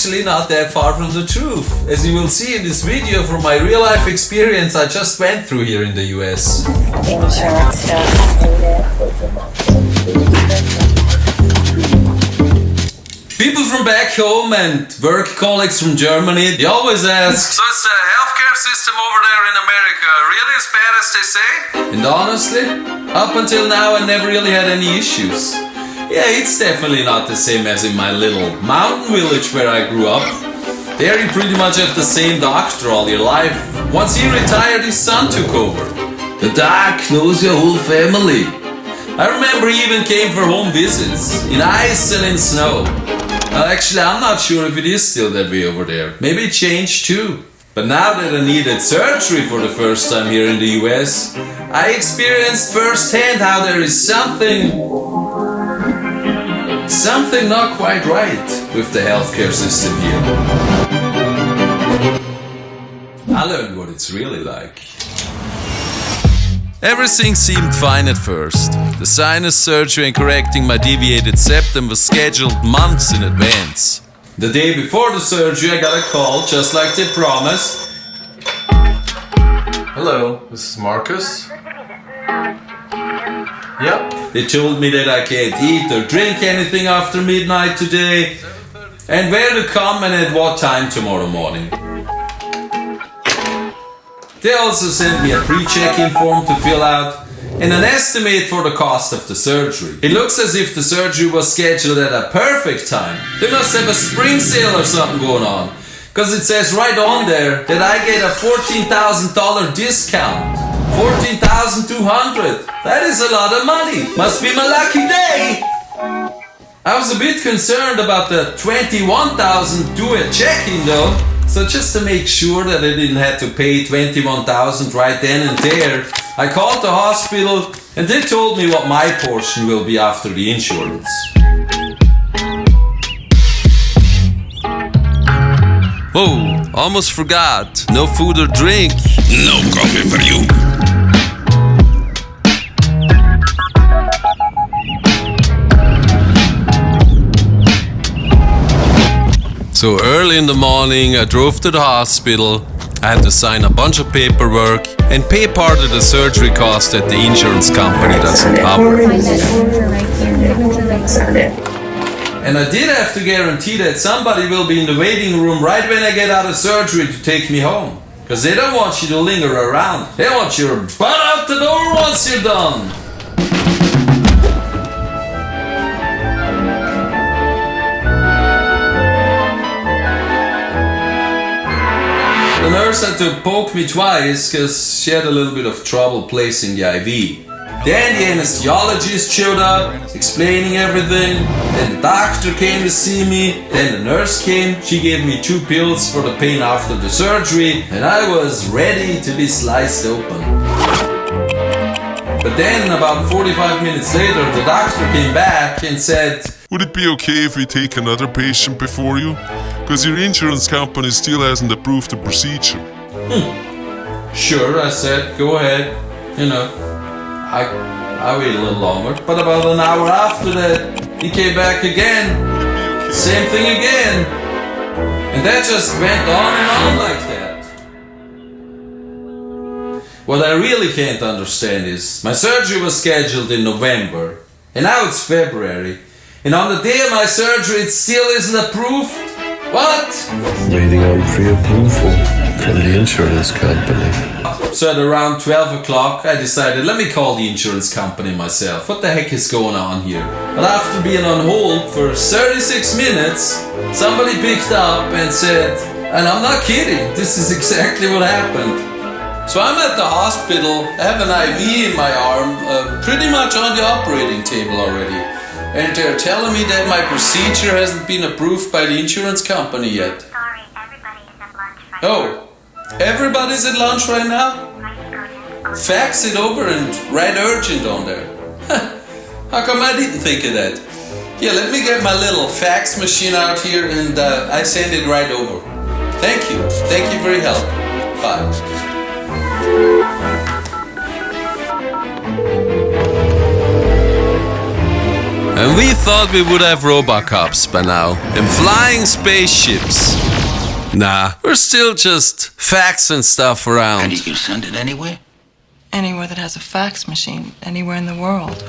actually not that far from the truth, as you will see in this video from my real life experience I just went through here in the US. Insurance stuff. People from back home and work colleagues from Germany, they always ask, so is the healthcare system over there in America really as bad as they say? And honestly, up until now I never really had any issues. Yeah, it's definitely not the same as in my little mountain village where I grew up. There you pretty much have the same doctor all your life. Once he retired, his son took over. The doc knows your whole family. I remember he even came for home visits, in ice and in snow. Actually, I'm not sure if it is still that way over there. Maybe it changed too. But now that I needed surgery for the first time here in the US, I experienced firsthand how there is something not quite right with the healthcare system here. I learned what it's really like. Everything seemed fine at first. The sinus surgery and correcting my deviated septum was scheduled months in advance. The day before the surgery I got a call, just like they promised. Hello, this is Marcus. Yep. They told me that I can't eat or drink anything after midnight today, and where to come and at what time tomorrow morning. They also sent me a pre-check-in form to fill out and an estimate for the cost of the surgery. It looks as if the surgery was scheduled at a perfect time. They must have a spring sale or something going on, because it says right on there that I get a $14,000 discount. $14,200. That is a lot of money. Must be my lucky day. I was a bit concerned about the $21,000 do-it check-in though. So just to make sure that I didn't have to pay $21,000 right then and there, I called the hospital and they told me what my portion will be after the insurance. Whoa, almost forgot. No food or drink. No coffee for you. So early in the morning, I drove to the hospital. I had to sign a bunch of paperwork and pay part of the surgery cost that the insurance company doesn't cover. And I did have to guarantee that somebody will be in the waiting room right when I get out of surgery to take me home. Because they don't want you to linger around. They want your butt out the door once you're done. The nurse had to poke me twice because she had a little bit of trouble placing the IV. Then the anesthesiologist showed up, explaining everything. Then the doctor came to see me. Then the nurse came. She gave me 2 pills for the pain after the surgery. And I was ready to be sliced open. But then, about 45 minutes later, the doctor came back and said, "Would it be okay if we take another patient before you? Because your insurance company still hasn't approved the procedure." Sure, I said, go ahead. You know, I waited a little longer. But about an hour after that, he came back again. Same thing again. And that just went on and on like that. What I really can't understand is, my surgery was scheduled in November, and now it's February. And on the day of my surgery, it still isn't approved? What? Waiting on pre-approval from the insurance company. So at around 12 o'clock, I decided, let me call the insurance company myself. What the heck is going on here? But after being on hold for 36 minutes, somebody picked up and said, and I'm not kidding, this is exactly what happened. So I'm at the hospital, I have an IV in my arm, pretty much on the operating table already. And they're telling me that my procedure hasn't been approved by the insurance company yet. Sorry, everybody is at lunch right Oh, everybody's at lunch right now? now. Fax it over and write urgent on there. How come I didn't think of that? Yeah, let me get my little fax machine out here and I send it right over. Thank you. Thank you for your help. Bye. And we thought we would have Robocops by now, and flying spaceships. Nah, we're still just faxing stuff around. And you send it anywhere? Anywhere that has a fax machine, anywhere in the world.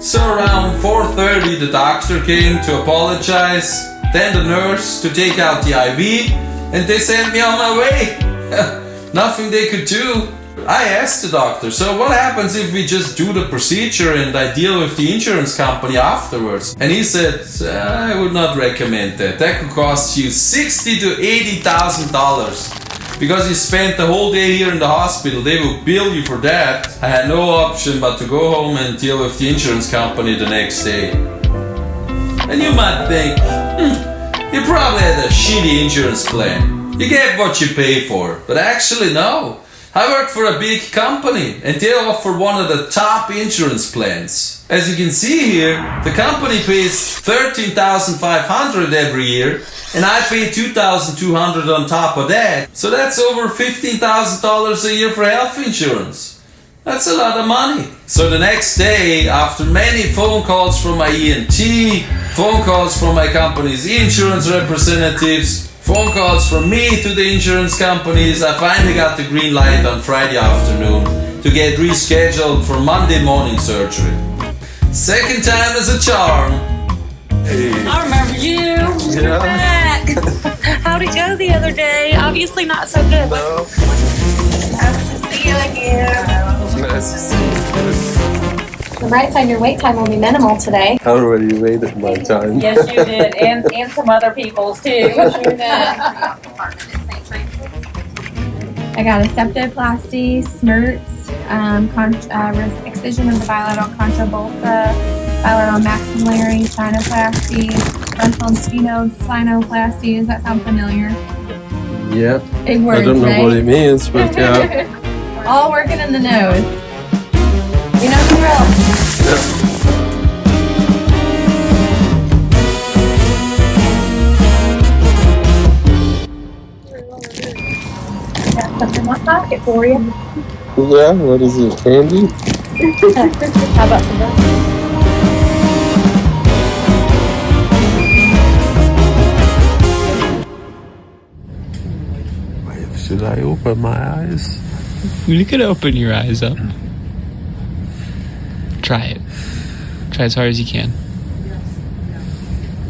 So around 4:30 the doctor came to apologize, then the nurse to take out the IV, and they sent me on my way. Nothing they could do. I asked the doctor, so what happens if we just do the procedure and I deal with the insurance company afterwards? And he said, I would not recommend that. That could cost you $60,000 to $80,000. Because you spent the whole day here in the hospital, they will bill you for that. I had no option but to go home and deal with the insurance company the next day. And you might think, you probably had a shitty insurance plan. You get what you pay for. But actually no. I work for a big company and they offer one of the top insurance plans. As you can see here, the company pays $13,500 every year and I pay $2,200 on top of that. So that's over $15,000 a year for health insurance. That's a lot of money. So the next day, after many phone calls from my ENT, phone calls from my company's insurance representatives, phone calls from me to the insurance companies, I finally got the green light on Friday afternoon to get rescheduled for Monday morning surgery. Second time is a charm. I remember you. You're back. How'd it go the other day? Obviously not so good. But nice to see you again. Nice to see you. The right side, your wait time will be minimal today. I already waited my time. Yes, you did, and some other people's too. I got a septoplasty, smirts, excision of the bilateral contrabolsa, bilateral maxillary sinoplasty, frontal and sinoplasty. Does that sound familiar? Yeah. Big words, I don't know right? what it means, but yeah. All working in the nose. You know the drill. Got something in my pocket for you. Yeah, what is it, candy? How about some milk? Should I open my eyes? You could open your eyes up. Try it. Try as hard as you can.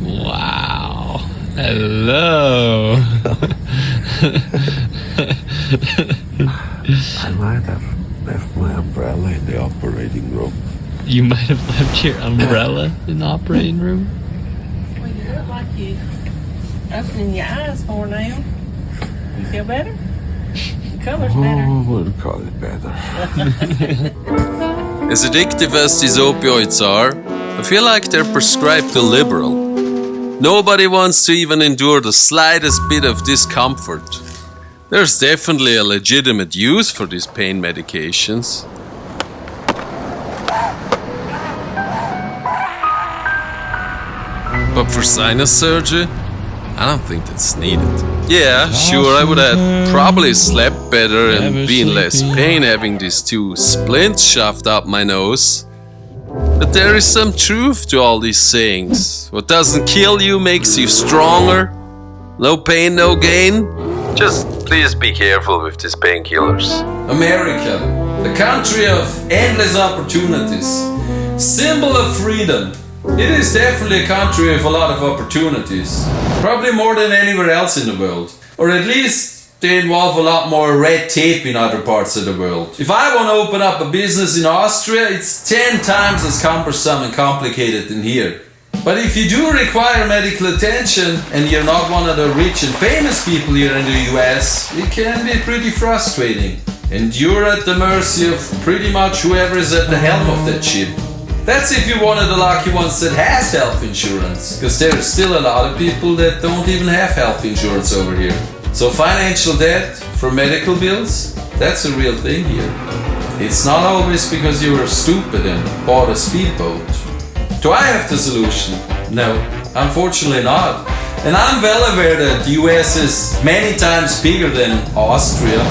Wow. Hello. I might have left my umbrella in the operating room. You might have left your umbrella in the operating room. Well, you look like you opening your eyes more now. You feel better? The color's better. Oh, we'll call it better. As addictive as these opioids are, I feel like they're prescribed to liberal. Nobody wants to even endure the slightest bit of discomfort. There's definitely a legitimate use for these pain medications. But for sinus surgery, I don't think that's needed. Yeah, sure, I would have probably slept better and be in less pain having these two splints shoved up my nose. But there is some truth to all these sayings. What doesn't kill you makes you stronger. No pain, no gain. Just please be careful with these painkillers. America, the country of endless opportunities. Symbol of freedom. It is definitely a country with a lot of opportunities. Probably more than anywhere else in the world. Or at least they involve a lot more red tape in other parts of the world. If I want to open up a business in Austria, it's 10 times as cumbersome and complicated than here. But if you do require medical attention and you're not one of the rich and famous people here in the US, it can be pretty frustrating. And you're at the mercy of pretty much whoever is at the helm of that ship. That's if you're one of the lucky ones that has health insurance, because there's still a lot of people that don't even have health insurance over here. So financial debt for medical bills, that's a real thing here. It's not always because you were stupid and bought a speedboat. Do I have the solution? No, unfortunately not. And I'm well aware that the US is many times bigger than Austria.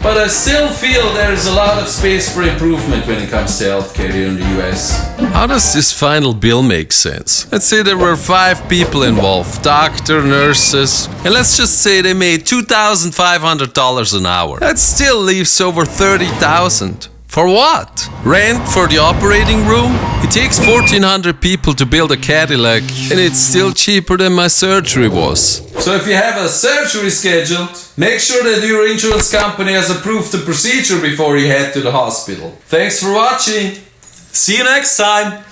But I still feel there is a lot of space for improvement when it comes to healthcare here in the US. How does this final bill make sense? Let's say there were 5 people involved, doctor, nurses, and let's just say they made $2,500 an hour. That still leaves over $30,000. For what? Rent for the operating room? It takes 1,400 people to build a Cadillac, and it's still cheaper than my surgery was. So if you have a surgery scheduled, make sure that your insurance company has approved the procedure before you head to the hospital. Thanks for watching. See you next time.